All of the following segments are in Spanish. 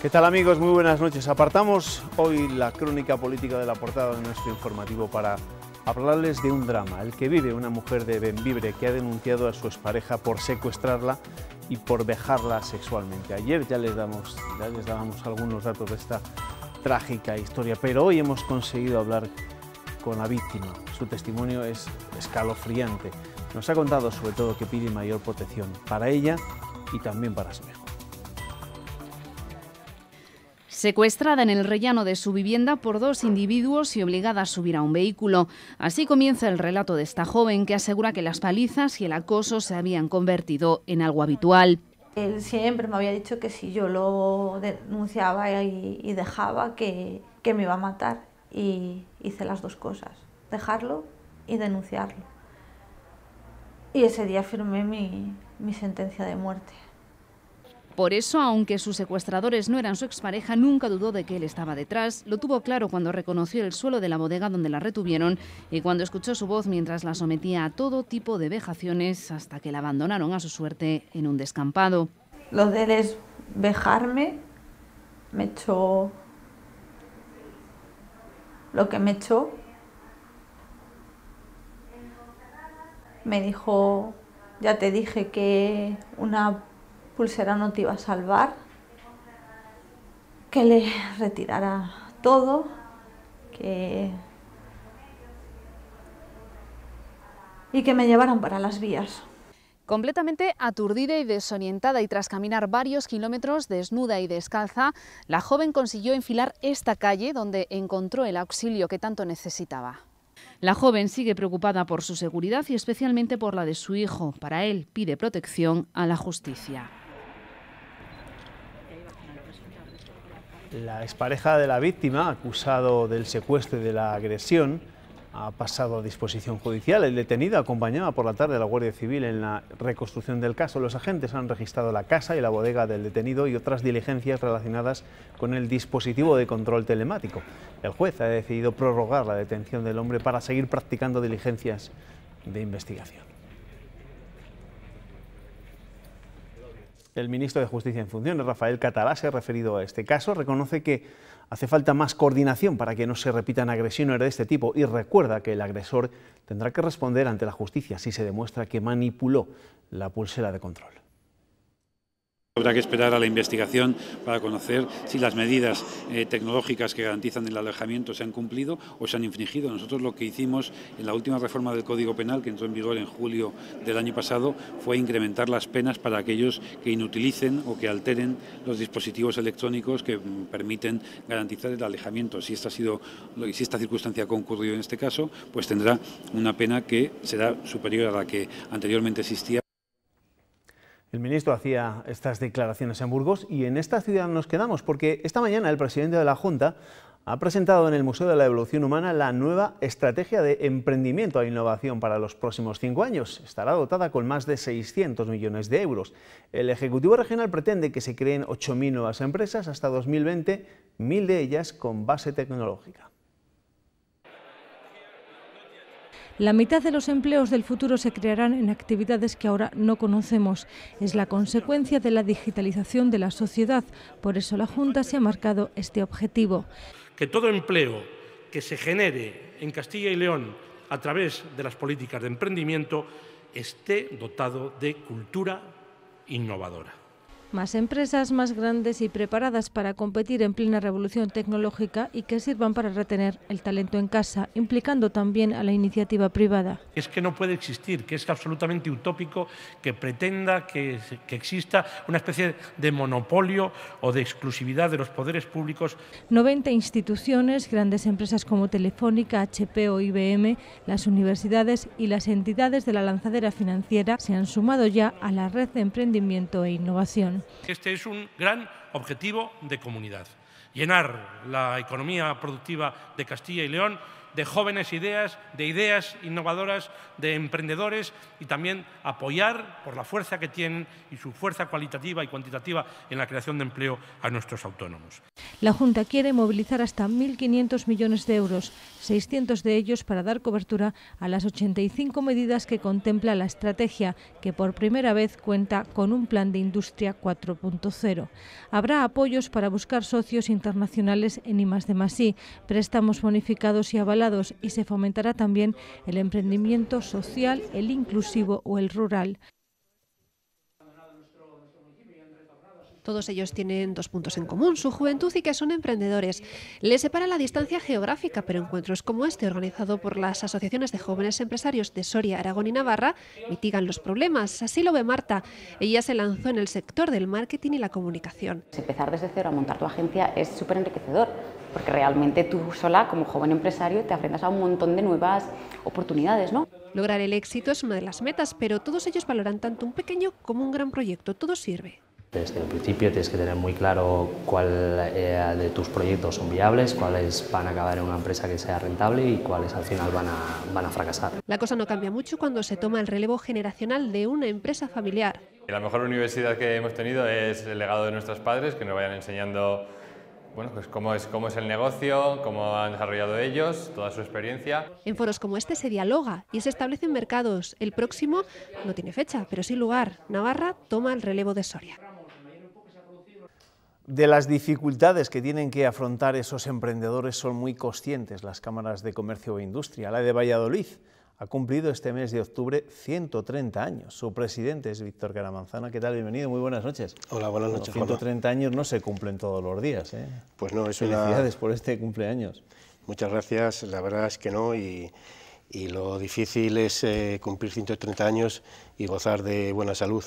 ¿Qué tal, amigos? Muy buenas noches. Apartamos hoy la crónica política de la portada de nuestro informativo para hablarles de un drama, el que vive una mujer de Bembibre que ha denunciado a su expareja por secuestrarla y por vejarla sexualmente. Ayer ya les dábamos algunos datos de esta trágica historia, pero hoy hemos conseguido hablar con la víctima. Su testimonio es escalofriante. Nos ha contado sobre todo que pide mayor protección para ella y también para su hijo. Secuestrada en el rellano de su vivienda por dos individuos y obligada a subir a un vehículo. Así comienza el relato de esta joven que asegura que las palizas y el acoso se habían convertido en algo habitual. Él siempre me había dicho que si yo lo denunciaba y dejaba, que me iba a matar. Y hice las dos cosas, dejarlo y denunciarlo. Y ese día firmé mi sentencia de muerte. Por eso, aunque sus secuestradores no eran su expareja, nunca dudó de que él estaba detrás. Lo tuvo claro cuando reconoció el suelo de la bodega donde la retuvieron y cuando escuchó su voz mientras la sometía a todo tipo de vejaciones hasta que la abandonaron a su suerte en un descampado. Lo de él es vejarme, me echó lo que me echó. Me dijo, ya te dije que una pulsera no te iba a salvar, que le retirara todo, y que me llevaran para las vías. Completamente aturdida y desorientada y tras caminar varios kilómetros desnuda y descalza, la joven consiguió enfilar esta calle donde encontró el auxilio que tanto necesitaba. La joven sigue preocupada por su seguridad y especialmente por la de su hijo. Para él pide protección a la justicia. La expareja de la víctima, acusado del secuestro y de la agresión, ha pasado a disposición judicial. El detenido acompañaba por la tarde a la Guardia Civil en la reconstrucción del caso. Los agentes han registrado la casa y la bodega del detenido y otras diligencias relacionadas con el dispositivo de control telemático. El juez ha decidido prorrogar la detención del hombre para seguir practicando diligencias de investigación. El ministro de Justicia en funciones, Rafael Catalá, se ha referido a este caso, reconoce que hace falta más coordinación para que no se repitan agresiones de este tipo y recuerda que el agresor tendrá que responder ante la justicia si se demuestra que manipuló la pulsera de control. Habrá que esperar a la investigación para conocer si las medidas tecnológicas que garantizan el alejamiento se han cumplido o se han infringido. Nosotros lo que hicimos en la última reforma del Código Penal, que entró en vigor en julio del año pasado, fue incrementar las penas para aquellos que inutilicen o que alteren los dispositivos electrónicos que permiten garantizar el alejamiento. Si esta circunstancia ha concurrido en este caso, pues tendrá una pena que será superior a la que anteriormente existía. El ministro hacía estas declaraciones en Burgos y en esta ciudad nos quedamos porque esta mañana el presidente de la Junta ha presentado en el Museo de la Evolución Humana la nueva estrategia de emprendimiento e innovación para los próximos 5 años. Estará dotada con más de 600 millones de euros. El Ejecutivo Regional pretende que se creen 8.000 nuevas empresas hasta 2020, 1.000 de ellas con base tecnológica. La mitad de los empleos del futuro se crearán en actividades que ahora no conocemos. Es la consecuencia de la digitalización de la sociedad. Por eso la Junta se ha marcado este objetivo. Que todo empleo que se genere en Castilla y León a través de las políticas de emprendimiento esté dotado de cultura innovadora. Más empresas más grandes y preparadas para competir en plena revolución tecnológica y que sirvan para retener el talento en casa, implicando también a la iniciativa privada. Es que no puede existir, que es absolutamente utópico que pretenda que exista una especie de monopolio o de exclusividad de los poderes públicos. 90 instituciones, grandes empresas como Telefónica, HP o IBM, las universidades y las entidades de la lanzadera financiera se han sumado ya a la red de emprendimiento e innovación. Este es un gran objetivo de comunidad, llenar la economía productiva de Castilla y León de jóvenes ideas, de ideas innovadoras, de emprendedores, y también apoyar, por la fuerza que tienen y su fuerza cualitativa y cuantitativa en la creación de empleo, a nuestros autónomos. La Junta quiere movilizar hasta 1.500 millones de euros, 600 de ellos para dar cobertura a las 85 medidas que contempla la estrategia, que por primera vez cuenta con un plan de industria 4.0. Habrá apoyos para buscar socios internacionales en I+D+I, préstamos bonificados y avalados, y se fomentará también el emprendimiento social, el inclusivo o el rural. Todos ellos tienen 2 puntos en común: su juventud y que son emprendedores. Les separa la distancia geográfica, pero encuentros como este, organizado por las asociaciones de jóvenes empresarios de Soria, Aragón y Navarra, mitigan los problemas. Así lo ve Marta. Ella se lanzó en el sector del marketing y la comunicación. Empezar desde cero a montar tu agencia es súper enriquecedor, porque realmente tú sola, como joven empresario, te enfrentas a un montón de nuevas oportunidades, ¿no? Lograr el éxito es una de las metas, pero todos ellos valoran tanto un pequeño como un gran proyecto. Todo sirve. Desde el principio tienes que tener muy claro cuál de tus proyectos son viables, cuáles van a acabar en una empresa que sea rentable y cuáles al final van a fracasar. La cosa no cambia mucho cuando se toma el relevo generacional de una empresa familiar. La mejor universidad que hemos tenido es el legado de nuestros padres, que nos vayan enseñando pues cómo es el negocio, cómo han desarrollado ellos, toda su experiencia. En foros como este se dialoga y se establecen mercados. El próximo no tiene fecha, pero sí lugar. Navarra toma el relevo de Soria. De las dificultades que tienen que afrontar esos emprendedores son muy conscientes las cámaras de comercio e industria. La de Valladolid ha cumplido este mes de octubre 130 años. Su presidente es Víctor Caramanzana. ¿Qué tal? Bienvenido, muy buenas noches. Hola, buenas noches. 130 años no se cumplen todos los días, ¿eh? Pues no, es Felicidades por este cumpleaños. Muchas gracias, la verdad es que no, y lo difícil es cumplir 130 años y gozar de buena salud.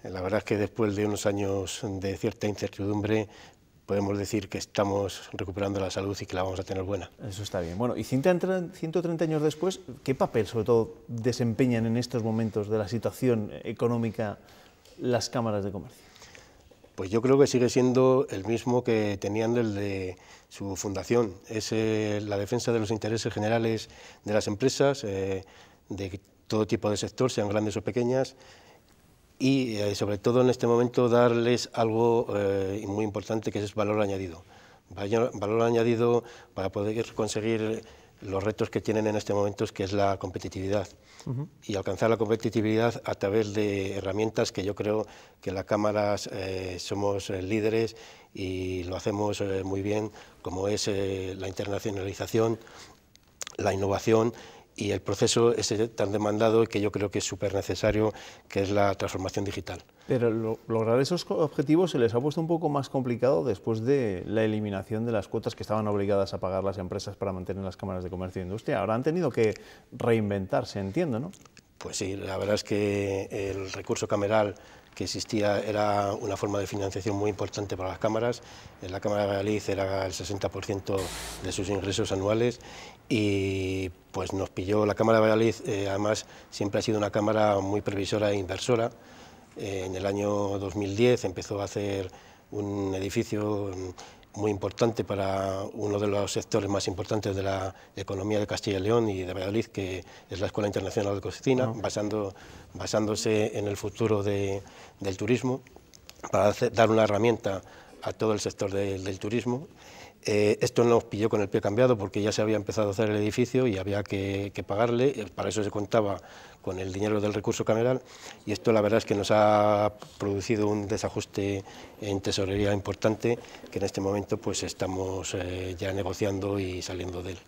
La verdad es que después de unos años de cierta incertidumbre podemos decir que estamos recuperando la salud y que la vamos a tener buena. Eso está bien. Bueno, y 130 años después, ¿qué papel sobre todo desempeñan en estos momentos de la situación económica las cámaras de comercio? Pues yo creo que sigue siendo el mismo que tenían desde su fundación. Es la defensa de los intereses generales de las empresas, de todo tipo de sector, sean grandes o pequeñas, y sobre todo en este momento darles algo muy importante, que es valor añadido. Valor añadido para poder conseguir los retos que tienen en este momento, que es la competitividad. Y alcanzar la competitividad a través de herramientas que yo creo que en las cámaras somos líderes y lo hacemos muy bien, como es la internacionalización, la innovación y el proceso ese tan demandado y que yo creo que es súper necesario, que es la transformación digital. Pero lograr esos objetivos se les ha puesto un poco más complicado después de la eliminación de las cuotas que estaban obligadas a pagar las empresas para mantener las cámaras de comercio e industria. Ahora han tenido que reinventarse, entiendo, ¿no? Pues sí, la verdad es que el recurso cameral que existía era una forma de financiación muy importante para las cámaras. En la Cámara de Valladolid era el 60% de sus ingresos anuales y pues nos pilló la Cámara de Valladolid. Además siempre ha sido una cámara muy previsora e inversora. En el año 2010 empezó a hacer un edificio muy importante para uno de los sectores más importantes de la economía de Castilla y León y de Valladolid, que es la Escuela Internacional de Cocina, basándose en el futuro del turismo, para dar una herramienta a todo el sector del turismo. Esto nos pilló con el pie cambiado porque ya se había empezado a hacer el edificio y había que pagarle, para eso se contaba con el dinero del recurso cameral, y esto la verdad es que nos ha producido un desajuste en tesorería importante, que en este momento pues estamos ya negociando y saliendo de él.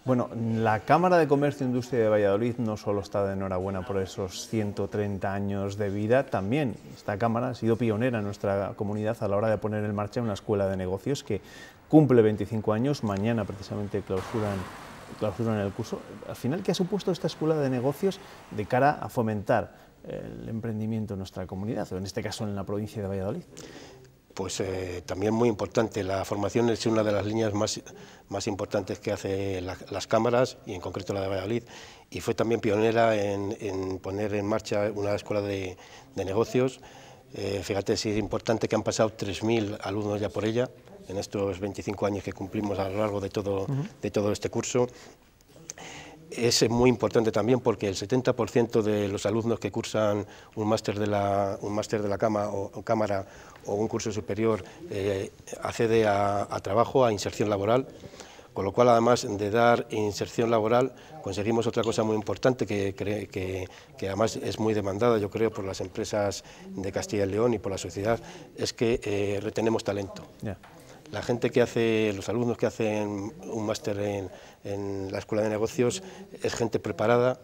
Bueno, la Cámara de Comercio e Industria de Valladolid no solo está de enhorabuena por esos 130 años de vida, también esta Cámara ha sido pionera en nuestra comunidad a la hora de poner en marcha una escuela de negocios que cumple 25 años, mañana precisamente clausuran el curso. Al final, ¿qué ha supuesto esta escuela de negocios de cara a fomentar el emprendimiento en nuestra comunidad, o en este caso en la provincia de Valladolid? Pues también muy importante. La formación es una de las líneas más importantes que hace las cámaras, y en concreto la de Valladolid, y fue también pionera en poner en marcha una escuela de negocios. Fíjate si es importante que han pasado 3.000 alumnos ya por ella en estos 25 años que cumplimos a lo largo de todo este curso. Es muy importante también porque el 70% de los alumnos que cursan un máster de la cámara o un curso superior accede a trabajo, a inserción laboral, con lo cual, además de dar inserción laboral, conseguimos otra cosa muy importante que además es muy demandada, yo creo, por las empresas de Castilla y León y por la sociedad, es que retenemos talento. La gente que hace, los alumnos que hacen un máster en la Escuela de Negocios es gente preparada,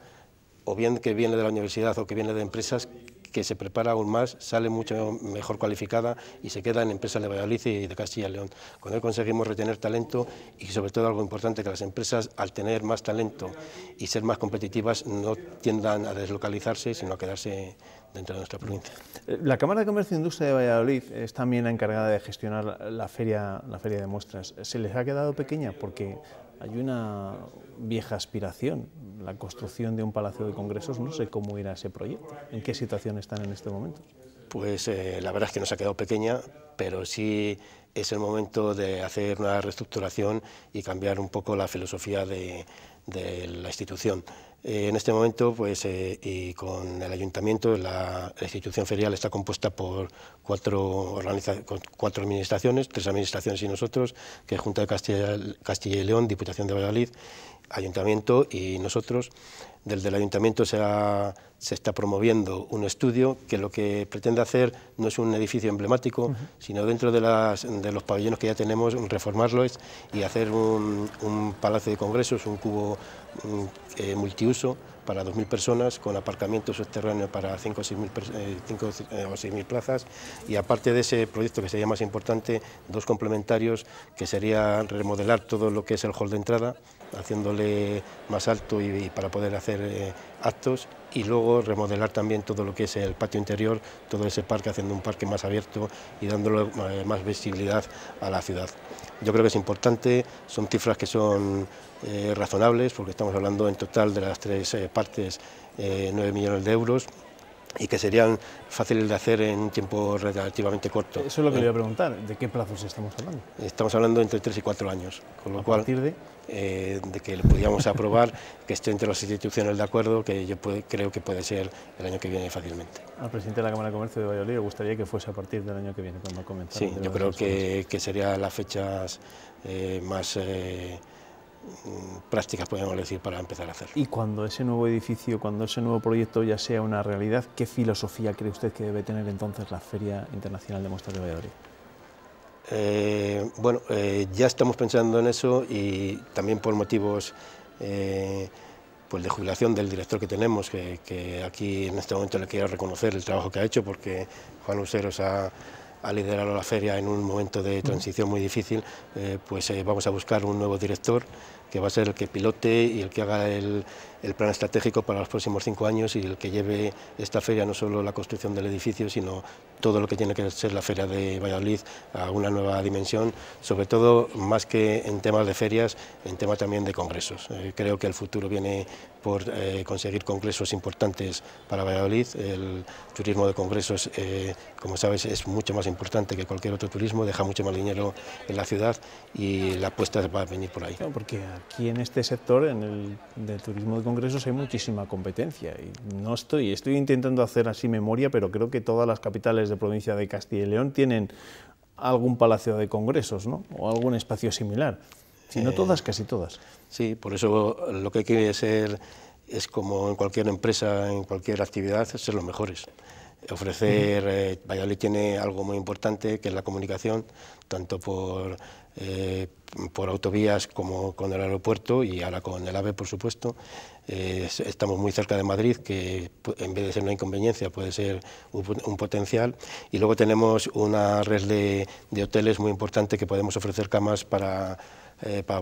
o bien que viene de la universidad o que viene de empresas, que se prepara aún más, sale mucho mejor cualificada y se queda en empresas de Valladolid y de Castilla y León. Con él conseguimos retener talento y sobre todo algo importante, que las empresas, al tener más talento y ser más competitivas, no tiendan a deslocalizarse, sino a quedarse dentro de nuestra provincia. La Cámara de Comercio e Industria de Valladolid es también la encargada de gestionar la feria de muestras. ¿Se les ha quedado pequeña? Porque hay una vieja aspiración, la construcción de un palacio de congresos. No sé cómo irá ese proyecto. ¿En qué situación están en este momento? Pues la verdad es que nos ha quedado pequeña, pero sí es el momento de hacer una reestructuración y cambiar un poco la filosofía de la institución. En este momento, pues, y con el ayuntamiento, la institución ferial está compuesta por cuatro administraciones, 3 administraciones y nosotros, que es Junta de Castilla y León, Diputación de Valladolid, Ayuntamiento y nosotros. Desde el Ayuntamiento se está promoviendo un estudio que lo que pretende hacer no es un edificio emblemático, sino dentro de los pabellones que ya tenemos, reformarlos y hacer un palacio de congresos, un cubo multiuso para 2.000 personas, con aparcamiento subterráneo para 5 o 6.000 plazas, y aparte de ese proyecto, que sería más importante, 2 complementarios, que sería remodelar todo lo que es el hall de entrada, haciéndole más alto y para poder hacer actos, y luego remodelar también todo lo que es el patio interior, todo ese parque, haciendo un parque más abierto y dándole más visibilidad a la ciudad. Yo creo que es importante, son cifras que son razonables, porque estamos hablando en total de las 3 partes 9 millones de euros, y que serían fáciles de hacer en un tiempo relativamente corto. Eso es lo que le iba a preguntar, ¿de qué plazos estamos hablando? Estamos hablando entre 3 y 4 años, con lo cual, ¿a partir de que lo pudiéramos aprobar, que esté entre las instituciones de acuerdo, que yo creo que puede ser el año que viene fácilmente. Al presidente de la Cámara de Comercio de Valladolid le gustaría que fuese a partir del año que viene, cuando comenzara. Sí, yo creo que serían las fechas más prácticas, podríamos decir, para empezar a hacer. Y cuando ese nuevo edificio, cuando ese nuevo proyecto ya sea una realidad, ¿qué filosofía cree usted que debe tener entonces la Feria Internacional de Muestras de Valladolid? Bueno, ya estamos pensando en eso, y también por motivos pues de jubilación del director que tenemos, que aquí en este momento le quiero reconocer el trabajo que ha hecho, porque Juan Useros ha liderado la feria en un momento de transición muy difícil. Pues vamos a buscar un nuevo director, que va a ser el que pilote y el que haga el plan estratégico para los próximos 5 años, y el que lleve esta feria, no solo la construcción del edificio, sino todo lo que tiene que ser la Feria de Valladolid a una nueva dimensión, sobre todo, más que en temas de ferias, en temas también de congresos. Creo que el futuro viene por conseguir congresos importantes para Valladolid. El turismo de congresos, como sabes, es mucho más importante que cualquier otro turismo, deja mucho más dinero en la ciudad, y la apuesta va a venir por ahí. No, porque aquí en este sector, en el del turismo de congresos, hay muchísima competencia, y no estoy intentando hacer así memoria, pero creo que todas las capitales de provincia de Castilla y León tienen algún palacio de congresos, ¿no?, o algún espacio similar, si no todas, casi todas. Sí, por eso lo que hay que ser es, como en cualquier empresa, en cualquier actividad, ser los mejores. Ofrecer, Valladolid tiene algo muy importante, que es la comunicación, tanto por autovías como con el aeropuerto, y ahora con el AVE, por supuesto. Estamos muy cerca de Madrid, que en vez de ser una inconveniencia puede ser un potencial, y luego tenemos una red de hoteles muy importante, que podemos ofrecer camas para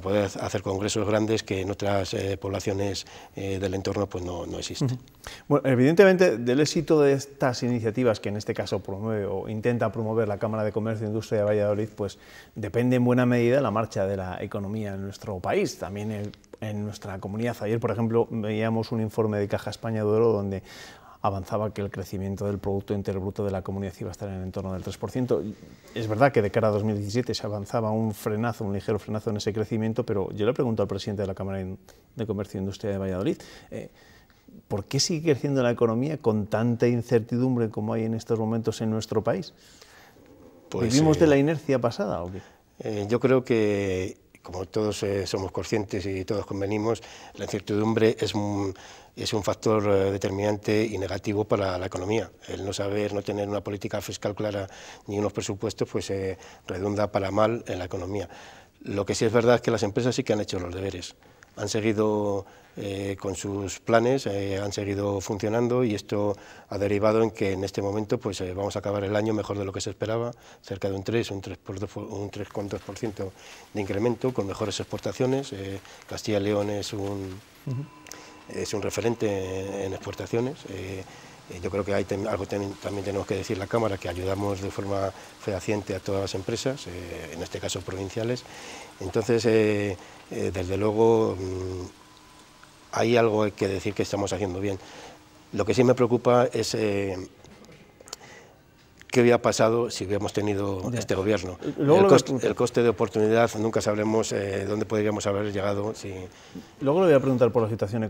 poder hacer congresos grandes, que en otras poblaciones del entorno pues no existen. Bueno, evidentemente, del éxito de estas iniciativas, que en este caso promueve o intenta promover la Cámara de Comercio e Industria de Valladolid, pues depende en buena medida la marcha de la economía en nuestro país, también en nuestra comunidad. Ayer, por ejemplo, veíamos un informe de Caja España de Oro, donde avanzaba que el crecimiento del Producto Interior Bruto de la comunidad iba a estar en el entorno del 3%. Es verdad que de cara a 2017 se avanzaba un ligero frenazo en ese crecimiento, pero yo le pregunto al presidente de la Cámara de Comercio e Industria de Valladolid, ¿por qué sigue creciendo la economía con tanta incertidumbre como hay en estos momentos en nuestro país? Pues, ¿vivimos de la inercia pasada o qué? Yo creo que, como todos somos conscientes y todos convenimos, la incertidumbre es un factor determinante y negativo para la economía. El no saber, no tener una política fiscal clara ni unos presupuestos, pues redunda para mal en la economía. Lo que sí es verdad es que las empresas sí que han hecho los deberes. Han seguido con sus planes, han seguido funcionando, y esto ha derivado en que en este momento pues vamos a acabar el año mejor de lo que se esperaba, cerca de un 3,2% de incremento, con mejores exportaciones. Castilla y León es un referente en exportaciones. Yo creo que hay algo también tenemos que decir la Cámara, que ayudamos de forma fehaciente a todas las empresas, en este caso provinciales. Entonces, desde luego, hay algo que decir que estamos haciendo bien. Lo que sí me preocupa es qué hubiera pasado si hubiéramos tenido este gobierno. El coste de oportunidad, nunca sabremos dónde podríamos haber llegado. Luego le voy a preguntar por la situación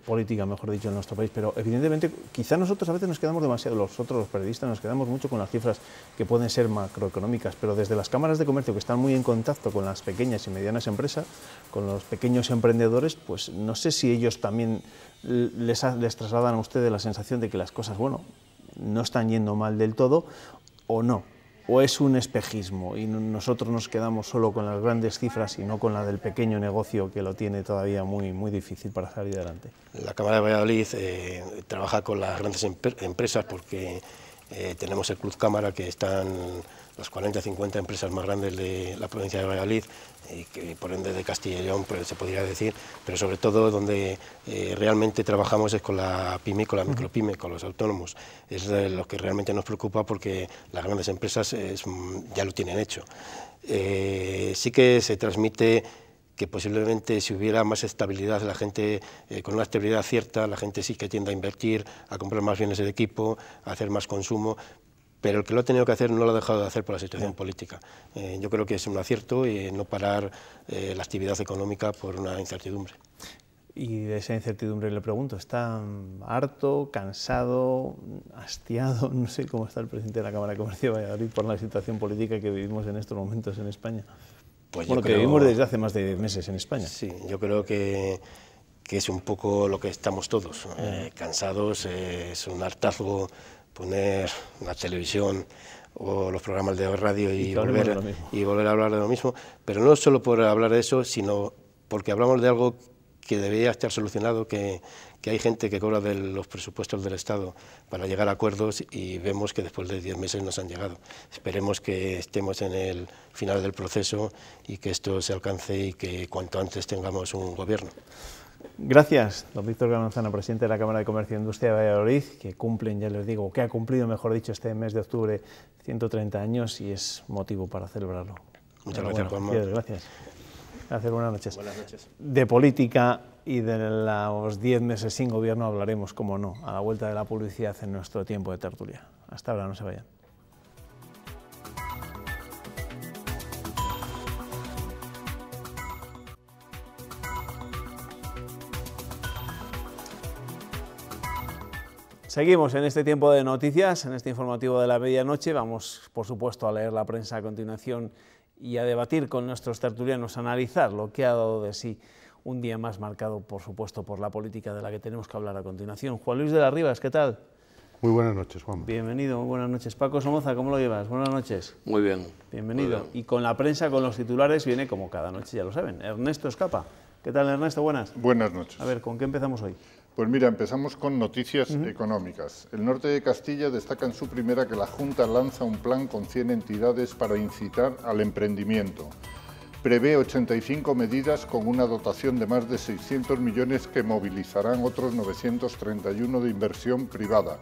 política, mejor dicho, en nuestro país, pero evidentemente quizá nosotros a veces nos quedamos demasiado, los periodistas nos quedamos mucho con las cifras que pueden ser macroeconómicas, pero desde las cámaras de comercio, que están muy en contacto con las pequeñas y medianas empresas, con los pequeños emprendedores, pues no sé si ellos también les trasladan a ustedes la sensación de que las cosas, bueno, no están yendo mal del todo, o no, o es un espejismo y nosotros nos quedamos solo con las grandes cifras y no con la del pequeño negocio, que lo tiene todavía muy difícil para salir adelante. La Cámara de Valladolid trabaja con las grandes empresas porque tenemos el Club Cámara, que están las 40-50 empresas más grandes de la provincia de Valladolid, y que por ende de Castilla y León, pues, se podría decir, pero sobre todo donde realmente trabajamos es con la pyme, con la micropyme, con los autónomos. Es lo que realmente nos preocupa, porque las grandes empresas ya lo tienen hecho. Sí que se transmite que posiblemente si hubiera más estabilidad, la gente, con una estabilidad cierta, la gente sí que tiende a invertir, a comprar más bienes de equipo, a hacer más consumo, pero el que lo ha tenido que hacer no lo ha dejado de hacer por la situación política. Yo creo que es un acierto no parar la actividad económica por una incertidumbre. Y de esa incertidumbre le pregunto, ¿está harto, cansado, hastiado? No sé cómo está el presidente de la Cámara de Comercio de Valladolid por la situación política que vivimos en estos momentos en España. Pues bueno, que vivimos desde hace más de 10 meses en España. Sí, yo creo que es un poco lo que estamos todos, cansados. Es un hartazgo poner la televisión o los programas de radio y volver a hablar de lo mismo, pero no solo por hablar de eso, sino porque hablamos de algo que debería estar solucionado, que hay gente que cobra de los presupuestos del Estado para llegar a acuerdos, y vemos que después de 10 meses nos han llegado. Esperemos que estemos en el final del proceso y que esto se alcance y que cuanto antes tengamos un gobierno. Gracias, don Víctor Galanzana, presidente de la Cámara de Comercio e Industria de Valladolid, que cumplen, ya les digo, que ha cumplido, mejor dicho, este mes de octubre 130 años, y es motivo para celebrarlo. Muchas gracias, Juanma. Gracias. Gracias, buenas noches. Buenas noches. De política y de los 10 meses sin gobierno hablaremos, como no, a la vuelta de la publicidad en nuestro tiempo de tertulia. Hasta ahora, no se vayan. Seguimos en este tiempo de noticias, en este informativo de la medianoche. Vamos, por supuesto, a leer la prensa a continuación y a debatir con nuestros tertulianos, a analizar lo que ha dado de sí un día más marcado, por supuesto, por la política de la que tenemos que hablar a continuación. Juan Luis de las Rivas, ¿qué tal? Muy buenas noches, Juan. Bienvenido, muy buenas noches. Paco Somoza, ¿cómo lo llevas? Buenas noches. Muy bien. Bienvenido. Muy bien. Y con la prensa, con los titulares, viene como cada noche, ya lo saben, Ernesto Escapa. ¿Qué tal, Ernesto? Buenas. Buenas noches. A ver, ¿con qué empezamos hoy? Pues mira, empezamos con noticias económicas. El norte de Castilla destaca en su primera que la Junta lanza un plan con 100 entidades para incitar al emprendimiento. Prevé 85 medidas con una dotación de más de 600 millones que movilizarán otros 931 de inversión privada.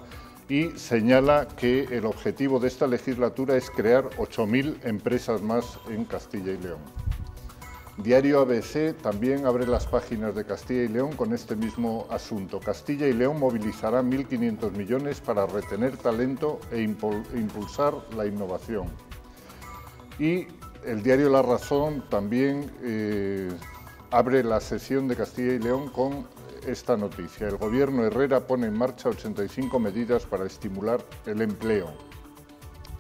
Y señala que el objetivo de esta legislatura es crear 8.000 empresas más en Castilla y León. Diario ABC también abre las páginas de Castilla y León con este mismo asunto. Castilla y León movilizará 1.500 millones para retener talento e impulsar la innovación. Y el diario La Razón también abre la sección de Castilla y León con esta noticia. El gobierno Herrera pone en marcha 85 medidas para estimular el empleo.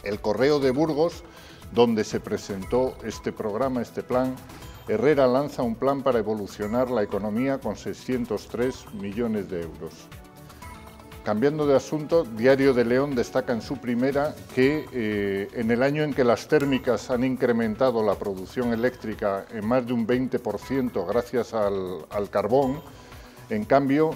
El Correo de Burgos, donde se presentó este programa, este plan, Herrera lanza un plan para evolucionar la economía con 603 millones de euros. Cambiando de asunto, Diario de León destaca en su primera que en el año en que las térmicas han incrementado la producción eléctrica en más de un 20% gracias al carbón, en cambio,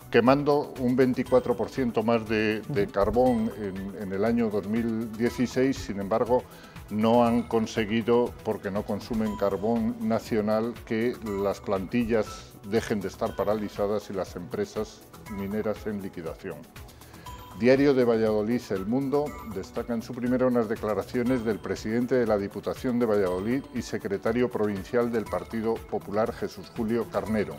quemando un 24% más de carbón en el año 2016, sin embargo, no han conseguido, porque no consumen carbón nacional, que las plantillas dejen de estar paralizadas y las empresas mineras en liquidación. Diario de Valladolid, El Mundo, destaca en su primera unas declaraciones del presidente de la Diputación de Valladolid y secretario provincial del Partido Popular, Jesús Julio Carnero.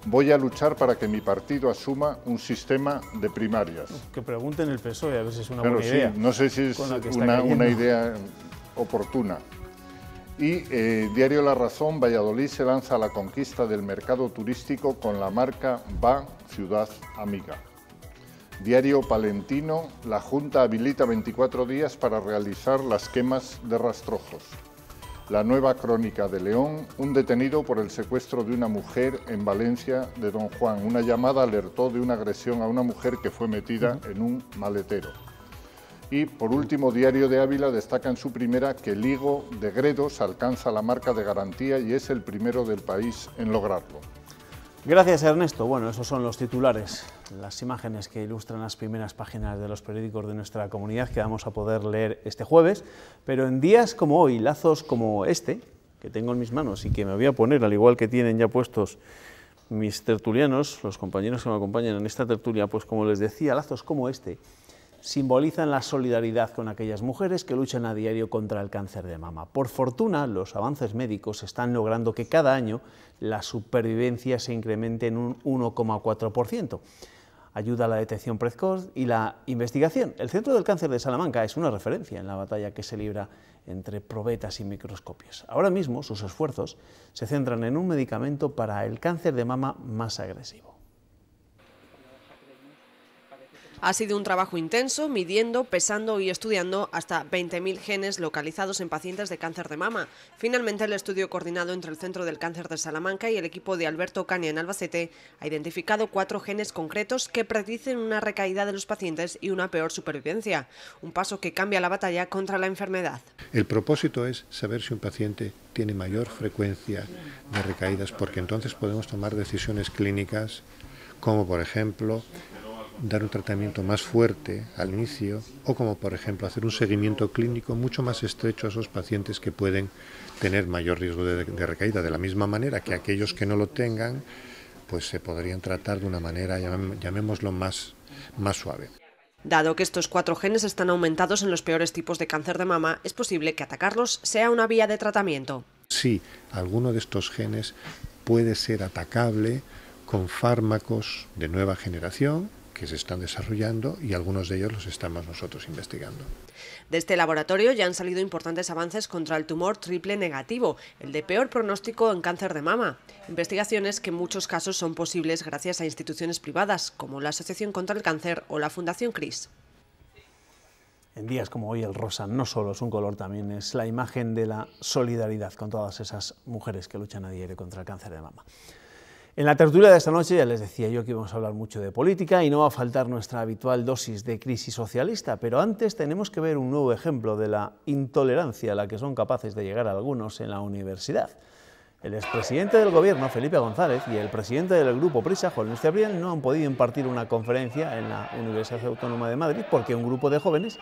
Voy a luchar para que mi partido asuma un sistema de primarias. Que pregunten el PSOE, a ver si es una buena idea. Sí, no sé si es una idea oportuna. Y Diario La Razón, Valladolid se lanza a la conquista del mercado turístico con la marca Va Ciudad Amiga. Diario Palentino, la Junta habilita 24 días para realizar las quemas de rastrojos. La Nueva Crónica de León, un detenido por el secuestro de una mujer en Valencia de Don Juan. Una llamada alertó de una agresión a una mujer que fue metida en un maletero. Y por último, Diario de Ávila destaca en su primera que el higo de Gredos alcanza la marca de garantía y es el primero del país en lograrlo. Gracias, Ernesto. Bueno, esos son los titulares, las imágenes que ilustran las primeras páginas de los periódicos de nuestra comunidad que vamos a poder leer este jueves, pero en días como hoy, lazos como este, que tengo en mis manos y que me voy a poner, al igual que tienen ya puestos mis tertulianos, los compañeros que me acompañan en esta tertulia, pues como les decía, lazos como este simbolizan la solidaridad con aquellas mujeres que luchan a diario contra el cáncer de mama. Por fortuna, los avances médicos están logrando que cada año la supervivencia se incremente en un 1,4%. Ayuda a la detección precoz y la investigación. El Centro del Cáncer de Salamanca es una referencia en la batalla que se libra entre probetas y microscopios. Ahora mismo sus esfuerzos se centran en un medicamento para el cáncer de mama más agresivo. Ha sido un trabajo intenso, midiendo, pesando y estudiando hasta 20.000 genes localizados en pacientes de cáncer de mama. Finalmente, el estudio coordinado entre el Centro del Cáncer de Salamanca y el equipo de Alberto Ocaña en Albacete ha identificado 4 genes concretos que predicen una recaída de los pacientes y una peor supervivencia. Un paso que cambia la batalla contra la enfermedad. El propósito es saber si un paciente tiene mayor frecuencia de recaídas, porque entonces podemos tomar decisiones clínicas como, por ejemplo, dar un tratamiento más fuerte al inicio o como por ejemplo hacer un seguimiento clínico mucho más estrecho a esos pacientes que pueden tener mayor riesgo de recaída, de la misma manera que aquellos que no lo tengan pues se podrían tratar de una manera, llamémoslo, más suave. Dado que estos 4 genes están aumentados en los peores tipos de cáncer de mama, es posible que atacarlos sea una vía de tratamiento. Sí, alguno de estos genes puede ser atacable con fármacos de nueva generación que se están desarrollando y algunos de ellos los estamos nosotros investigando. De este laboratorio ya han salido importantes avances contra el tumor triple negativo, el de peor pronóstico en cáncer de mama. Investigaciones que en muchos casos son posibles gracias a instituciones privadas, como la Asociación contra el Cáncer o la Fundación CRIS. En días como hoy el rosa no solo es un color, también es la imagen de la solidaridad con todas esas mujeres que luchan a diario contra el cáncer de mama. En la tertulia de esta noche ya les decía yo que íbamos a hablar mucho de política y no va a faltar nuestra habitual dosis de crisis socialista, pero antes tenemos que ver un nuevo ejemplo de la intolerancia a la que son capaces de llegar algunos en la universidad. El expresidente del Gobierno, Felipe González, y el presidente del Grupo Prisa, Juan Luis Cebrián, no han podido impartir una conferencia en la Universidad Autónoma de Madrid porque un grupo de jóvenes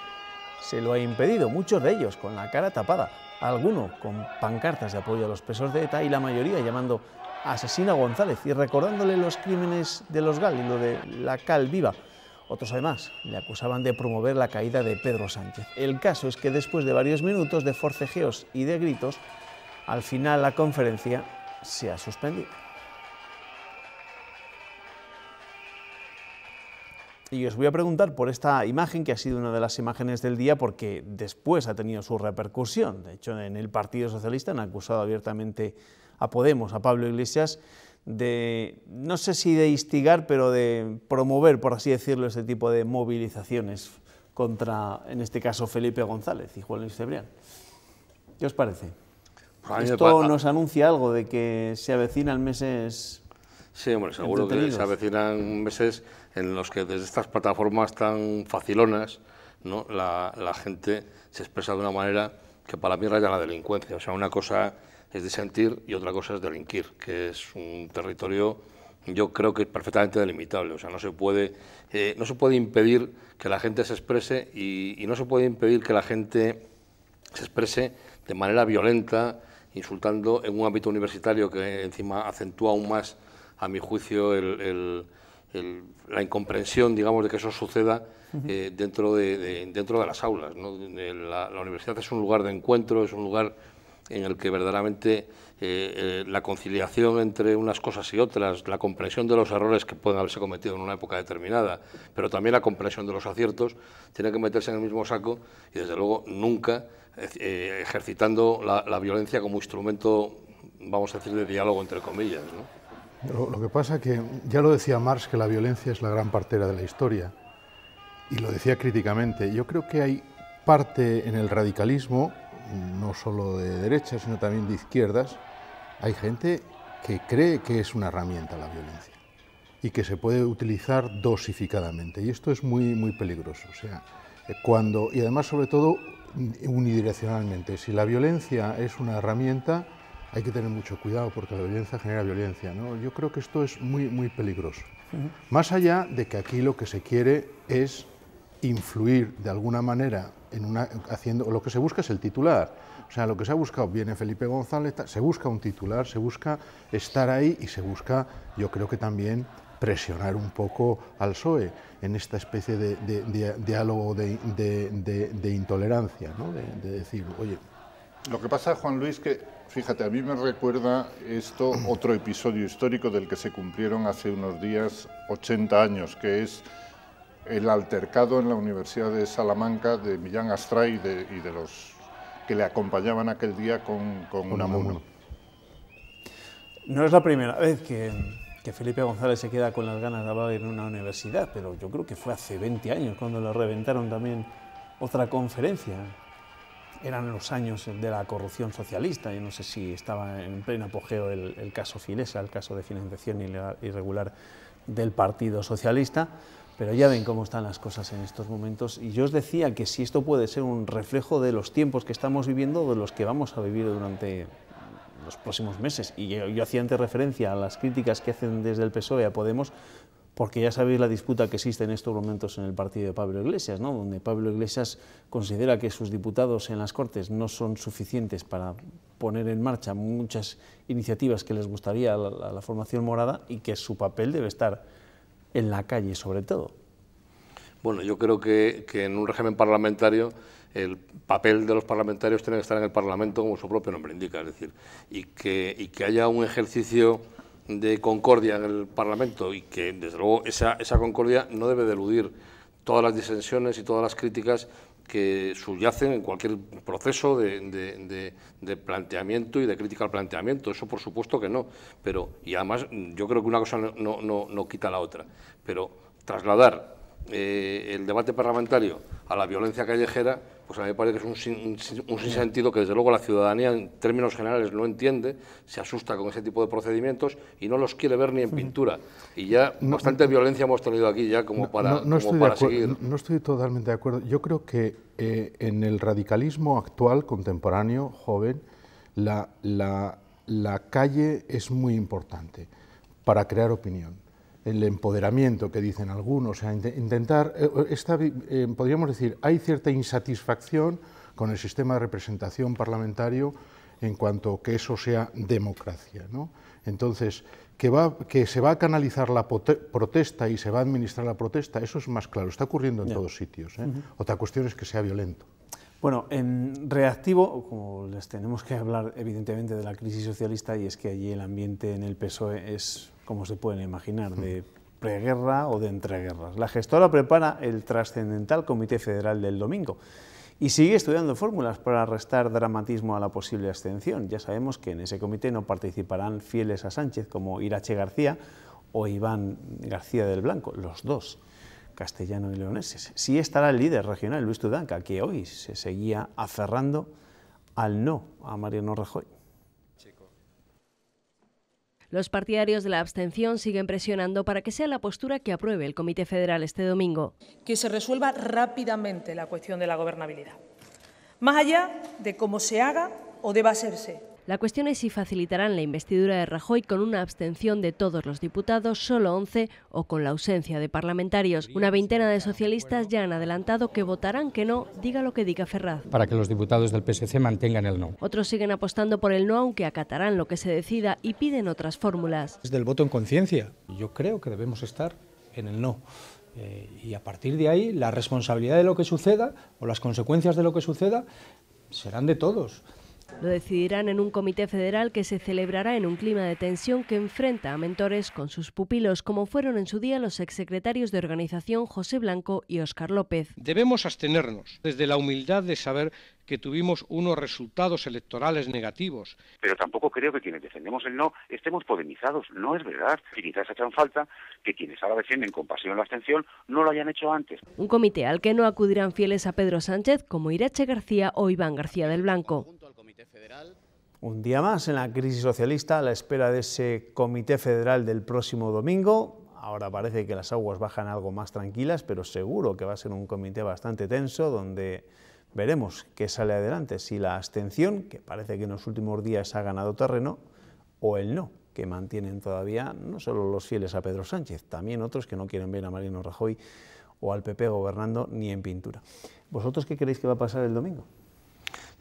se lo ha impedido, muchos de ellos con la cara tapada, algunos con pancartas de apoyo a los presos de ETA y la mayoría llamando asesina a González y recordándole los crímenes de los GAL y lo de la cal viva. Otros además le acusaban de promover la caída de Pedro Sánchez. El caso es que después de varios minutos de forcejeos y de gritos, Al final la conferencia se ha suspendido. Y os voy a preguntar por esta imagen, que ha sido una de las imágenes del día, porque después ha tenido su repercusión. De hecho, en el Partido Socialista han acusado abiertamente a Podemos, a Pablo Iglesias, de, no sé si de instigar, pero de promover, por así decirlo, este tipo de movilizaciones contra, en este caso, Felipe González y Juan Luis Cebrián. ¿Qué os parece? ¿Esto nos anuncia algo de que se avecinan meses? Sí, hombre, seguro que se avecinan meses en los que desde estas plataformas tan facilonas, ¿no?, la gente se expresa de una manera que para mí raya la delincuencia. O sea, una cosa es disentir y otra cosa es delinquir, que es un territorio, yo creo que es perfectamente delimitable. O sea, no se puede impedir que la gente se exprese y no se puede impedir que la gente se exprese de manera violenta, insultando en un ámbito universitario que encima acentúa aún más, a mi juicio, la incomprensión, digamos, de que eso suceda dentro de las aulas, ¿no? La universidad es un lugar de encuentro, es un lugar en el que verdaderamente la conciliación entre unas cosas y otras, la comprensión de los errores que pueden haberse cometido en una época determinada, pero también la comprensión de los aciertos, tiene que meterse en el mismo saco y, desde luego, nunca ejercitando la violencia como instrumento, vamos a decir, de diálogo, entre comillas, ¿no? Lo que pasa es que ya lo decía Marx, que la violencia es la gran partera de la historia, y lo decía críticamente. Yo creo que hay parte en el radicalismo, no solo de derechas, sino también de izquierdas, hay gente que cree que es una herramienta la violencia y que se puede utilizar dosificadamente, y esto es muy peligroso. O sea, y además, sobre todo, unidireccionalmente. Si la violencia es una herramienta, hay que tener mucho cuidado, porque la violencia genera violencia, ¿no? Yo creo que esto es muy peligroso. Más allá de que aquí lo que se quiere es influir de alguna manera lo que se busca es el titular. O sea, lo que se ha buscado, viene Felipe González, se busca un titular, se busca estar ahí y se busca, yo creo que también, presionar un poco al PSOE en esta especie de diálogo de intolerancia, ¿no? De decir, oye... Lo que pasa, Juan Luis, que, fíjate, a mí me recuerda esto otro episodio histórico del que se cumplieron hace unos días 80 años, que es el altercado en la Universidad de Salamanca de Millán Astray y de los que le acompañaban aquel día con Unamuno. No es la primera vez que Felipe González se queda con las ganas de hablar en una universidad, pero yo creo que fue hace 20 años cuando le reventaron también otra conferencia. Eran los años de la corrupción socialista, y no sé si estaba en pleno apogeo el caso Filesa, el caso de financiación irregular del Partido Socialista, pero ya ven cómo están las cosas en estos momentos. Y yo os decía que si esto puede ser un reflejo de los tiempos que estamos viviendo o de los que vamos a vivir durante los próximos meses. Y yo hacía antes referencia a las críticas que hacen desde el PSOE a Podemos, porque ya sabéis la disputa que existe en estos momentos en el partido de Pablo Iglesias, ¿no? Donde Pablo Iglesias considera que sus diputados en las Cortes no son suficientes para poner en marcha muchas iniciativas que les gustaría a la formación morada, y que su papel debe estar en la calle, sobre todo. Bueno, yo creo que en un régimen parlamentario el papel de los parlamentarios tiene que estar en el Parlamento, como su propio nombre indica, es decir, y que haya un ejercicio de concordia en el Parlamento, y que, desde luego, esa concordia no debe de eludir todas las disensiones y todas las críticas que subyacen en cualquier proceso de planteamiento y de crítica al planteamiento. Eso, por supuesto que no, pero, y además, yo creo que una cosa no quita la otra, pero trasladar el debate parlamentario a la violencia callejera, pues a mí me parece que es un sinsentido que, desde luego, la ciudadanía en términos generales no entiende, se asusta con ese tipo de procedimientos y no los quiere ver ni en pintura. Y ya bastante violencia hemos tenido aquí ya como para seguir. No estoy totalmente de acuerdo. Yo creo que en el radicalismo actual, contemporáneo, joven, la calle es muy importante para crear opinión. El empoderamiento que dicen algunos, o sea, intentar, podríamos decir, hay cierta insatisfacción con el sistema de representación parlamentario en cuanto que eso sea democracia, ¿no? Entonces, que se va a canalizar la protesta y se va a administrar la protesta, eso es más claro, está ocurriendo en todos sitios, ¿eh? Otra cuestión es que sea violento. Bueno, en reactivo, como les tenemos que hablar evidentemente de la crisis socialista, y es que allí el ambiente en el PSOE es, como se pueden imaginar, de preguerra o de entreguerras. La gestora prepara el trascendental Comité Federal del domingo y sigue estudiando fórmulas para restar dramatismo a la posible abstención. Ya sabemos que en ese comité no participarán fieles a Sánchez como Irache García o Iván García del Blanco, los dos, castellano y leoneses. Sí estará el líder regional, Luis Tudanca, que hoy se seguía aferrando al no a Mariano Rajoy. Los partidarios de la abstención siguen presionando para que sea la postura que apruebe el Comité Federal este domingo. Que se resuelva rápidamente la cuestión de la gobernabilidad, más allá de cómo se haga o deba hacerse. La cuestión es si facilitarán la investidura de Rajoy con una abstención de todos los diputados, solo 11, o con la ausencia de parlamentarios. Una veintena de socialistas ya han adelantado que votarán que no, diga lo que diga Ferraz. Para que los diputados del PSC mantengan el no. Otros siguen apostando por el no, aunque acatarán lo que se decida y piden otras fórmulas. Es del voto en conciencia. Yo creo que debemos estar en el no. Y a partir de ahí, la responsabilidad de lo que suceda o las consecuencias de lo que suceda serán de todos. Lo decidirán en un comité federal que se celebrará en un clima de tensión que enfrenta a mentores con sus pupilos, como fueron en su día los exsecretarios de organización José Blanco y Óscar López. Debemos abstenernos desde la humildad de saber que tuvimos unos resultados electorales negativos. Pero tampoco creo que quienes defendemos el no estemos podemizados. No es verdad. Y quizás echan falta que quienes ahora defienden con pasión la abstención no lo hayan hecho antes. Un comité al que no acudirán fieles a Pedro Sánchez, como Irache García o Iván García del Blanco. Un día más en la crisis socialista, a la espera de ese Comité Federal del próximo domingo. Ahora parece que las aguas bajan algo más tranquilas, pero seguro que va a ser un comité bastante tenso, donde veremos qué sale adelante, si la abstención, que parece que en los últimos días ha ganado terreno, o el no, que mantienen todavía no solo los fieles a Pedro Sánchez, también otros que no quieren ver a Mariano Rajoy o al PP gobernando ni en pintura. ¿Vosotros qué creéis que va a pasar el domingo?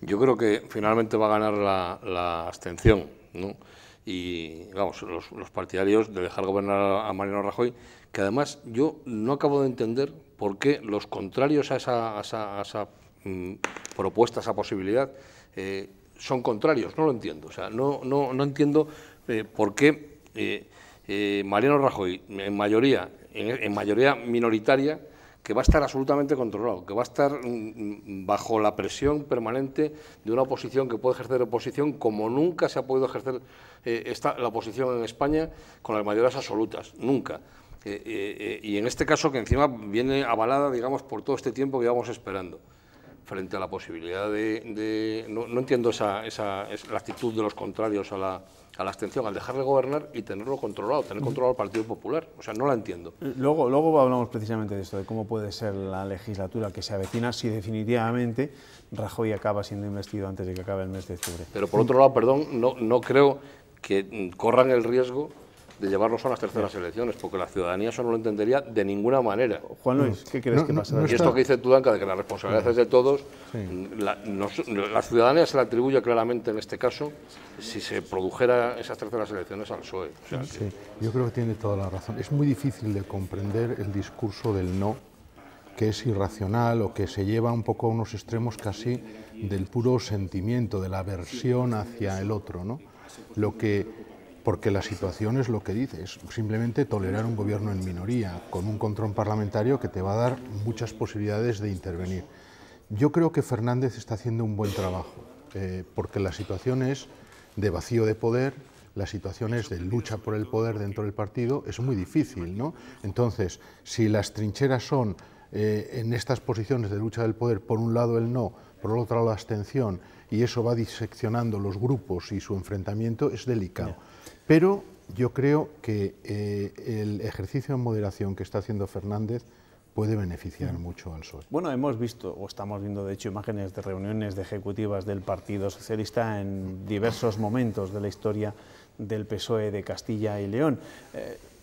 Yo creo que finalmente va a ganar la abstención, ¿no? Y vamos, los partidarios de dejar gobernar a Mariano Rajoy, que además yo no acabo de entender por qué los contrarios a esa propuesta, a esa posibilidad, son contrarios. No lo entiendo. O sea, no entiendo por qué Mariano Rajoy, en mayoría minoritaria, que va a estar absolutamente controlado, que va a estar bajo la presión permanente de una oposición que puede ejercer oposición como nunca se ha podido ejercer la oposición en España con las mayorías absolutas, nunca. Y en este caso que encima viene avalada, digamos, por todo este tiempo que llevamos esperando, frente a la posibilidad de no entiendo la actitud de los contrarios a la abstención, al dejarle gobernar y tenerlo controlado, tener controlado al Partido Popular. O sea, no la entiendo. Luego hablamos precisamente de esto, de cómo puede ser la legislatura que se avecina si definitivamente Rajoy acaba siendo investido antes de que acabe el mes de octubre. Pero por otro lado, perdón, no creo que corran el riesgo de llevarnos a las terceras elecciones, porque la ciudadanía eso no lo entendería de ninguna manera. Juan Luis, ¿qué crees que pasa? Y esto que dice Tudanca, de que la responsabilidad es de todos, la ciudadanía se la atribuye claramente en este caso si se produjera esas terceras elecciones al PSOE. O sea, sí, yo creo que tiene toda la razón. Es muy difícil de comprender el discurso del no, que es irracional o que se lleva un poco a unos extremos casi del puro sentimiento, de la aversión hacia el otro, ¿no? Porque la situación es lo que dice, es simplemente tolerar un gobierno en minoría, con un control parlamentario que te va a dar muchas posibilidades de intervenir. Yo creo que Fernández está haciendo un buen trabajo, porque la situación es de vacío de poder, la situación es de lucha por el poder dentro del partido, es muy difícil, ¿no? Entonces, si las trincheras son en estas posiciones de lucha del poder, por un lado el no, por el otro lado la abstención, y eso va diseccionando los grupos y su enfrentamiento, es delicado. Pero yo creo que el ejercicio de moderación que está haciendo Fernández puede beneficiar mucho al PSOE. Bueno, hemos visto, o estamos viendo de hecho, imágenes de reuniones de ejecutivas del Partido Socialista en diversos momentos de la historia del PSOE de Castilla y León.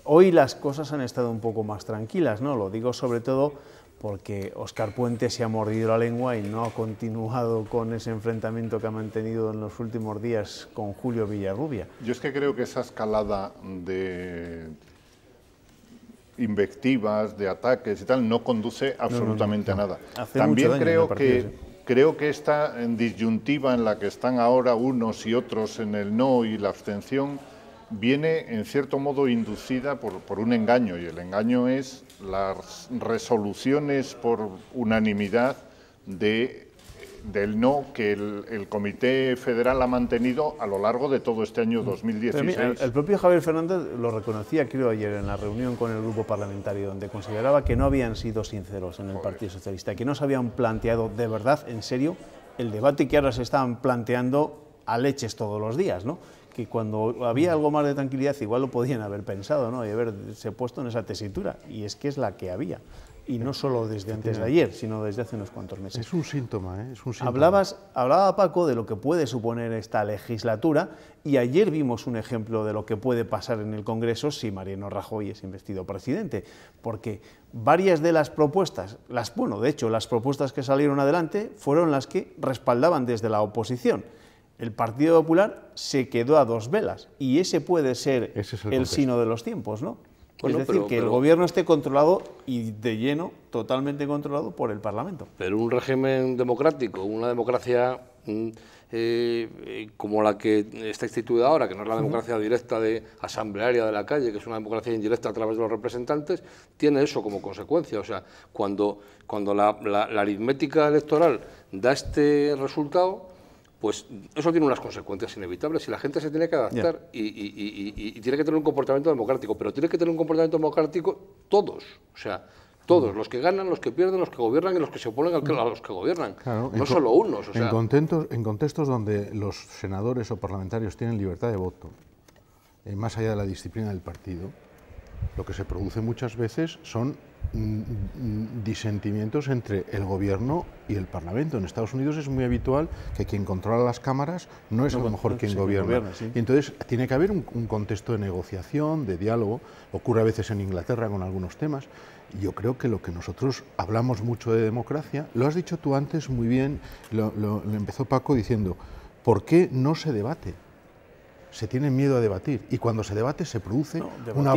Hoy las cosas han estado un poco más tranquilas, ¿no? Lo digo sobre todo porque Óscar Puente se ha mordido la lengua y no ha continuado con ese enfrentamiento que ha mantenido en los últimos días con Julio Villarrubia. Yo es que creo que esa escalada de invectivas, de ataques y tal, no conduce absolutamente a nada. Hace También mucho daño creo partido, que Creo que esta disyuntiva en la que están ahora unos y otros en el no y la abstención viene en cierto modo inducida por un engaño, y el engaño es las resoluciones por unanimidad del no que el Comité Federal ha mantenido a lo largo de todo este año 2016. Pero el propio Javier Fernández lo reconocía, creo, ayer en la reunión con el grupo parlamentario, donde consideraba que no habían sido sinceros en el Partido Socialista, que no se habían planteado de verdad, en serio, el debate que ahora se estaban planteando a leches todos los días, ¿no? Que cuando había algo más de tranquilidad igual lo podían haber pensado, ¿no? Y haberse puesto en esa tesitura, y es que es la que había. Y no solo desde antes de ayer, sino desde hace unos cuantos meses. Es un síntoma, ¿eh? Es un síntoma. Hablaba Paco de lo que puede suponer esta legislatura, y ayer vimos un ejemplo de lo que puede pasar en el Congreso si Mariano Rajoy es investido presidente, porque varias de las propuestas, de hecho las propuestas que salieron adelante fueron las que respaldaban desde la oposición. El Partido Popular se quedó a dos velas, y ese puede ser el signo de los tiempos, ¿no? Bueno, es decir, que el gobierno esté controlado y de lleno, totalmente controlado por el Parlamento. Pero un régimen democrático, una democracia como la que está instituida ahora, que no es la democracia directa asamblearia de la calle, que es una democracia indirecta a través de los representantes, tiene eso como consecuencia. O sea, cuando la aritmética electoral da este resultado, pues eso tiene unas consecuencias inevitables y la gente se tiene que adaptar y tiene que tener un comportamiento democrático, pero tiene que tener un comportamiento democrático todos, o sea, todos, los que ganan, los que pierden, los que gobiernan y los que se oponen a los que gobiernan, claro, no solo unos. O sea, en contextos donde los senadores o parlamentarios tienen libertad de voto, más allá de la disciplina del partido, lo que se produce muchas veces son disentimientos entre el gobierno y el Parlamento. En Estados Unidos es muy habitual que quien controla las cámaras no es a lo mejor quien gobierna. Sí. Y entonces tiene que haber un contexto de negociación, de diálogo. Ocurre a veces en Inglaterra con algunos temas. Yo creo que lo que nosotros hablamos mucho de democracia, lo has dicho tú antes muy bien, lo empezó Paco diciendo, ¿por qué no se debate? Se tiene miedo a debatir, y cuando se debate se produce una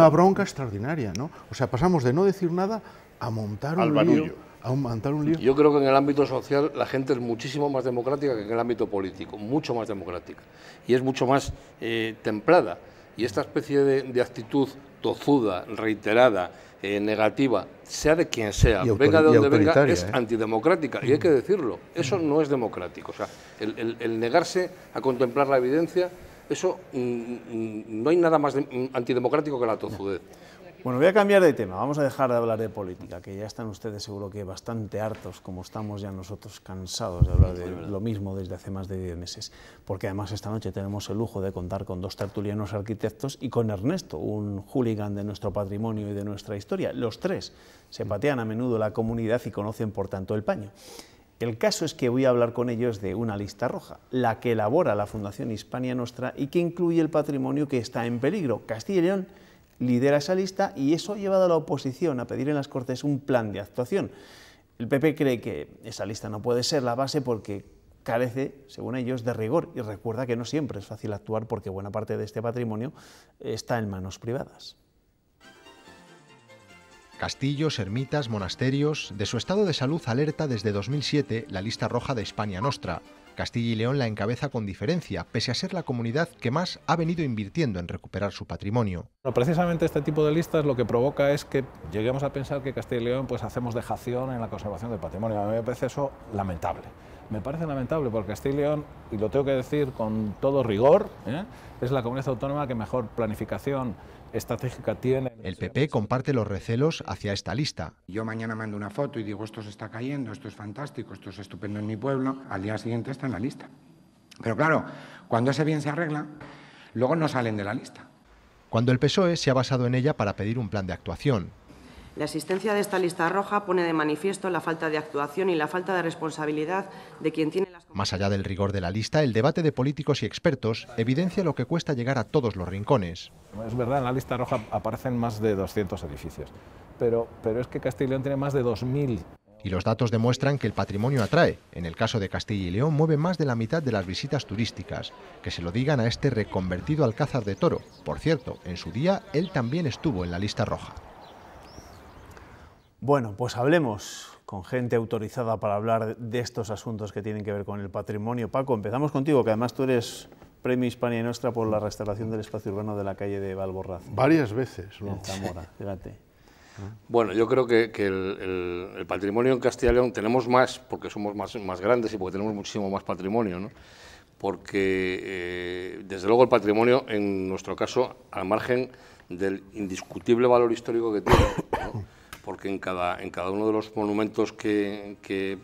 bronca extraordinaria, ¿no? O sea, pasamos de no decir nada a montar un lío. Yo creo que en el ámbito social la gente es muchísimo más democrática que en el ámbito político, mucho más democrática, y es mucho más templada. Y esta especie de actitud tozuda, reiterada, negativa, sea de quien sea, venga de donde venga, es antidemocrática, y hay que decirlo, eso no es democrático. O sea, el negarse a contemplar la evidencia, eso no hay nada más antidemocrático que la tozudez. Bueno, voy a cambiar de tema, vamos a dejar de hablar de política, que ya están ustedes seguro que bastante hartos, como estamos ya nosotros cansados de hablar de lo mismo desde hace más de 10 meses, porque además esta noche tenemos el lujo de contar con dos tertulianos arquitectos y con Ernesto, un hooligan de nuestro patrimonio y de nuestra historia. Los tres se patean a menudo la comunidad y conocen por tanto el paño. El caso es que voy a hablar con ellos de una lista roja, la que elabora la Fundación Hispania Nostra y que incluye el patrimonio que está en peligro. Castilla y León lidera esa lista y eso ha llevado a la oposición a pedir en las Cortes un plan de actuación. El PP cree que esa lista no puede ser la base porque carece, según ellos, de rigor y recuerda que no siempre es fácil actuar porque buena parte de este patrimonio está en manos privadas. Castillos, ermitas, monasterios. De su estado de salud alerta desde 2007 la lista roja de Hispania Nostra. Castilla y León la encabeza con diferencia, pese a ser la comunidad que más ha venido invirtiendo en recuperar su patrimonio. Precisamente este tipo de listas lo que provoca es que lleguemos a pensar que Castilla y León pues hacemos dejación en la conservación del patrimonio. A mí me parece eso lamentable. Me parece lamentable porque Castilla y León, y lo tengo que decir con todo rigor, es la comunidad autónoma que mejor planificación estratégica tiene. El PP comparte los recelos hacia esta lista. Yo mañana mando una foto y digo esto se está cayendo, esto es fantástico, esto es estupendo en mi pueblo, al día siguiente está en la lista. Pero claro, cuando ese bien se arregla, luego no salen de la lista. Cuando el PSOE se ha basado en ella para pedir un plan de actuación. La existencia de esta lista roja pone de manifiesto la falta de actuación y la falta de responsabilidad de quien tiene las... Más allá del rigor de la lista, el debate de políticos y expertos evidencia lo que cuesta llegar a todos los rincones. Es verdad, en la lista roja aparecen más de 200 edificios, pero es que Castilla y León tiene más de 2000. Y los datos demuestran que el patrimonio atrae. En el caso de Castilla y León mueve más de la mitad de las visitas turísticas. Que se lo digan a este reconvertido alcázar de Toro. Por cierto, en su día él también estuvo en la lista roja. Bueno, pues hablemos con gente autorizada para hablar de estos asuntos que tienen que ver con el patrimonio. Paco, empezamos contigo, que además tú eres Premio Hispania Nostra por la restauración del espacio urbano de la calle de Valborraz. Varias veces, ¿no? En Zamora, fíjate. Bueno, yo creo que el patrimonio en Castilla y León tenemos más, porque somos más grandes y porque tenemos muchísimo más patrimonio, ¿no? Porque, desde luego, el patrimonio, en nuestro caso, al margen del indiscutible valor histórico que tiene, ¿no? Porque en cada uno de los monumentos que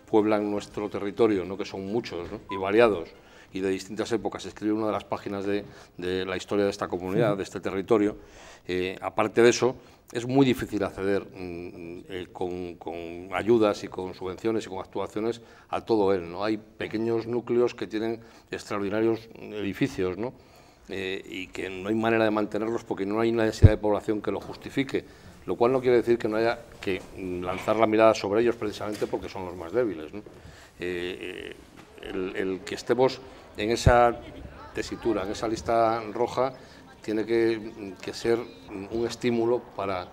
pueblan nuestro territorio, ¿no? Que son muchos, ¿no? Y variados, y de distintas épocas, escribe una de las páginas de la historia de esta comunidad, de este territorio. Aparte de eso, es muy difícil acceder con ayudas y con subvenciones y con actuaciones a todo él, ¿no? Hay pequeños núcleos que tienen extraordinarios edificios, ¿no? Y que no hay manera de mantenerlos porque no hay una densidad de población que lo justifique, lo cual no quiere decir que no haya que lanzar la mirada sobre ellos precisamente porque son los más débiles, ¿no? El que estemos en esa tesitura, en esa lista roja, tiene que ser un estímulo para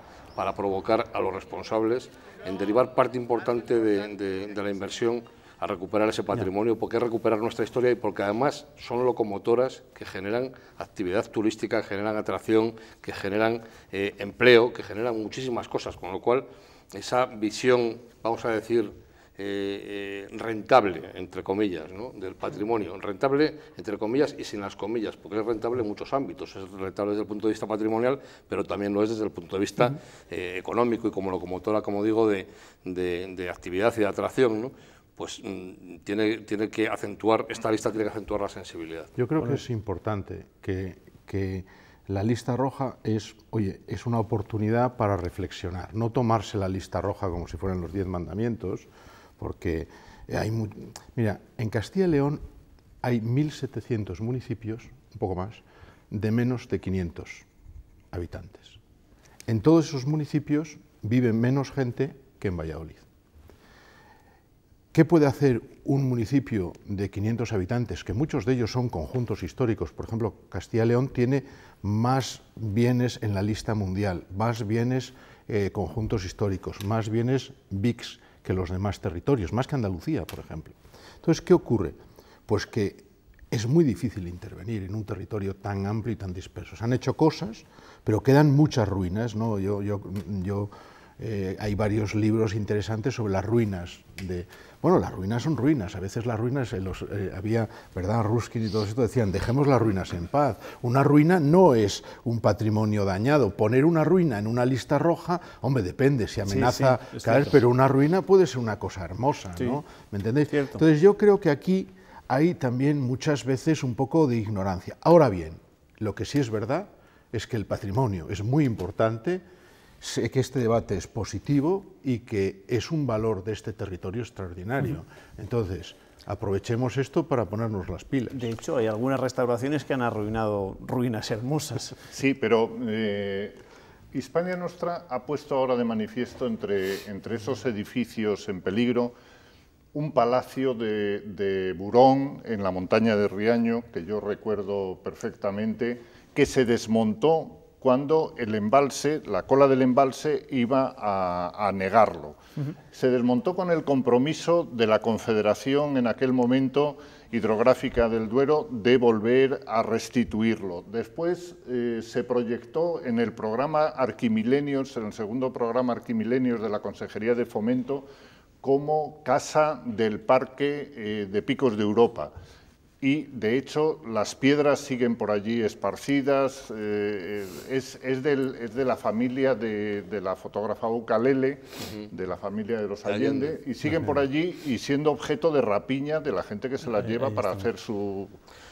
provocar a los responsables en derivar parte importante de la inversión a recuperar ese patrimonio, porque es recuperar nuestra historia y porque además son locomotoras que generan actividad turística, que generan atracción, que generan empleo, que generan muchísimas cosas, con lo cual esa visión, vamos a decir, rentable, entre comillas, ¿no? Del patrimonio, rentable entre comillas y sin las comillas, porque es rentable en muchos ámbitos, es rentable desde el punto de vista patrimonial, pero también lo es desde el punto de vista económico y como locomotora, como digo, de actividad y de atracción, ¿no? Pues tiene que acentuar, esta lista tiene que acentuar la sensibilidad. Yo creo que es importante que la lista roja es una oportunidad para reflexionar, no tomarse la lista roja como si fueran los 10 mandamientos, porque mira, en Castilla y León hay 1.700 municipios, un poco más, de menos de 500 habitantes. En todos esos municipios vive menos gente que en Valladolid. ¿Qué puede hacer un municipio de 500 habitantes, que muchos de ellos son conjuntos históricos? Por ejemplo, Castilla y León tiene más bienes en la lista mundial, más bienes conjuntos históricos, más bienes BICs que los demás territorios, más que Andalucía, por ejemplo. Entonces, ¿qué ocurre? Pues que es muy difícil intervenir en un territorio tan amplio y tan disperso. Se han hecho cosas, pero quedan muchas ruinas, ¿no? Hay varios libros interesantes sobre las ruinas bueno, las ruinas son ruinas, a veces las ruinas, había, ¿verdad?, Ruskin y todo esto decían, dejemos las ruinas en paz. Una ruina no es un patrimonio dañado. Poner una ruina en una lista roja, hombre, depende, si amenaza caer, pero una ruina puede ser una cosa hermosa, ¿no? ¿Me entendéis? Cierto. Entonces yo creo que aquí hay también muchas veces un poco de ignorancia. Ahora bien, lo que sí es verdad es que el patrimonio es muy importante. Sé que este debate es positivo y que es un valor de este territorio extraordinario. Entonces, aprovechemos esto para ponernos las pilas. De hecho, hay algunas restauraciones que han arruinado ruinas hermosas. Sí, pero Hispania Nostra ha puesto ahora de manifiesto entre esos edificios en peligro un palacio de Burón en la montaña de Riaño, que yo recuerdo perfectamente, que se desmontó cuando el embalse, la cola del embalse, iba a negarlo. Se desmontó con el compromiso de la Confederación en aquel momento Hidrográfica del Duero de volver a restituirlo. Después se proyectó en el programa Arquimilenios, en el segundo programa Arquimilenios de la Consejería de Fomento, como casa del Parque de Picos de Europa. Y, de hecho, las piedras siguen por allí esparcidas, es de la familia de la fotógrafa Ucalele, de la familia de los Allende, y siguen por allí y siendo objeto de rapiña de la gente que se las lleva para hacer su...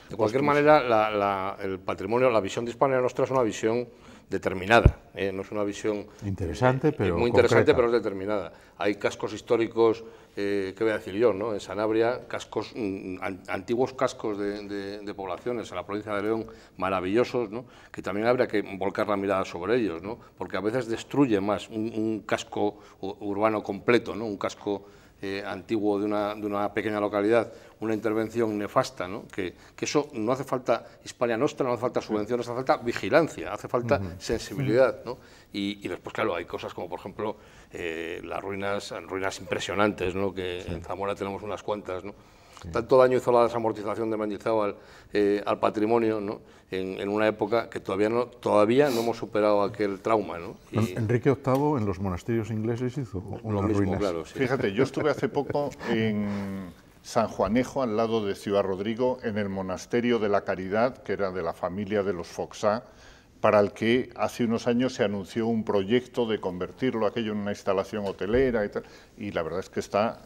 De cualquier manera, el patrimonio, la visión de Hispania Nostra es una visión determinada, no es una visión interesante, pero muy interesante, pero es determinada. Hay cascos históricos, ¿qué voy a decir yo?, ¿no? En Sanabria, cascos, antiguos cascos de poblaciones en la provincia de León, maravillosos, ¿no? Que también habría que volcar la mirada sobre ellos, ¿no? Porque a veces destruye más un casco urbano completo, ¿no? Un casco antiguo de una pequeña localidad, una intervención nefasta, ¿no? Que eso no hace falta Hispania Nostra, no hace falta subvenciones, hace falta vigilancia, hace falta sensibilidad, ¿no? Y después, claro, hay cosas como, por ejemplo, las ruinas impresionantes, ¿no? Que en Zamora tenemos unas cuantas, ¿no? Tanto daño hizo la desamortización de Mendizábal al patrimonio, ¿no? En una época que todavía no hemos superado aquel trauma, ¿no? Enrique VIII en los monasterios ingleses hizo unas ruinas. Claro, sí. Fíjate, yo estuve hace poco en San Juanejo, al lado de Ciudad Rodrigo, en el monasterio de la Caridad, que era de la familia de los Foxá, para el que hace unos años se anunció un proyecto de convertirlo aquello en una instalación hotelera y tal, y la verdad es que estaba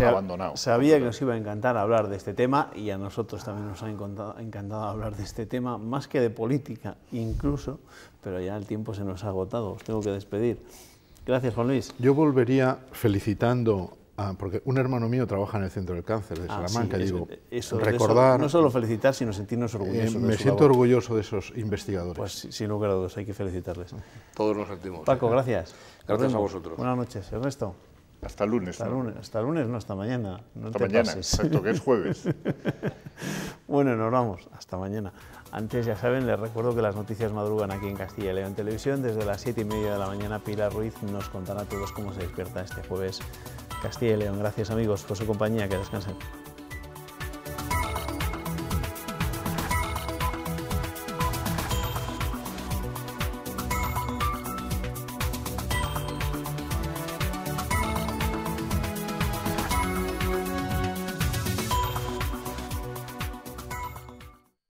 abandonado. Sabía que nos iba a encantar hablar de este tema, y a nosotros también nos ha encantado hablar de este tema, más que de política incluso, pero ya el tiempo se nos ha agotado, os tengo que despedir. Gracias, Juan Luis. Yo volvería felicitando porque un hermano mío trabaja en el Centro del Cáncer de Salamanca, recordar... No solo felicitar, sino sentirnos orgullosos. Me siento orgulloso de esos investigadores. Pues sin lugar a dudas, hay que felicitarles. Todos nos sentimos. Paco, gracias. Gracias a vosotros. Buenas noches. Ernesto. Hasta el lunes. Hasta el lunes, no, hasta mañana. No hasta mañana, exacto, que es jueves. Bueno, nos vamos. Hasta mañana. Antes, ya saben, les recuerdo que las noticias madrugan aquí en Castilla y León Televisión. Desde las 7:30 de la mañana, Pilar Ruiz nos contará a todos cómo se despierta este jueves Castilla y León. Gracias, amigos, por su compañía. Que descansen.